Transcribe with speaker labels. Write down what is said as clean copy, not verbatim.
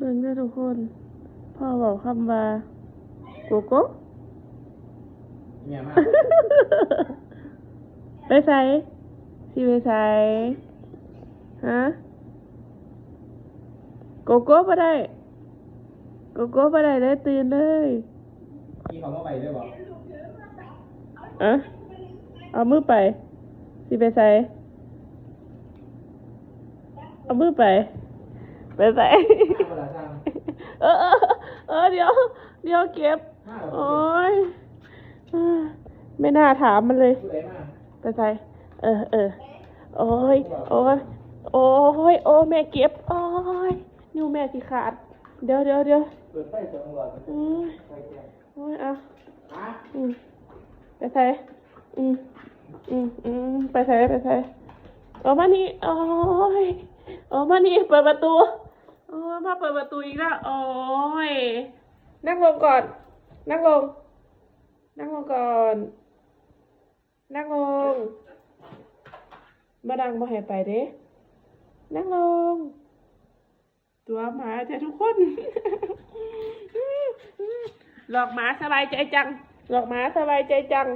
Speaker 1: เบิ่งเด้อทุกคนพ่อบอกคำว่าโกโก้
Speaker 2: เมียมาก
Speaker 1: ไปใส่สิไปใส่ฮะโกโก้บ่ได้โกโก้บ่ได้เลยตื่นเลย
Speaker 2: พี่เขามาไปด้วยบอก
Speaker 1: อะเอามือไปสิไปใส่เอามือไปไปใส่
Speaker 2: เวลาสร้าง
Speaker 1: เดี๋ยวเก็บโอ้ยไม่น่าถามมันเลย
Speaker 2: ผู้ใดมาก
Speaker 1: ไปใส่โอ้ยแม่เก็บโอ้ยนิ้วแม่สิขาดเดี๋ยว
Speaker 2: เปิดไฟสองหลอด
Speaker 1: อืม
Speaker 2: ไฟแก้
Speaker 1: โอ้ยเอา
Speaker 2: ฮะ
Speaker 1: ไปใส่ไปใส่ออกมานี่โอ้ยออกมานี่เปิดประตูโอ้ยมาเปิดประตูอีกแล้วโอ้ยนั่งลงก่อนนั่งลงก่อนนั่งลงมาดังมาให้ไปเด้นั่งลงตัวหมาแต่ทุกคน หลอกหมาสบายใจจังหลอกหมาสบายใจจัง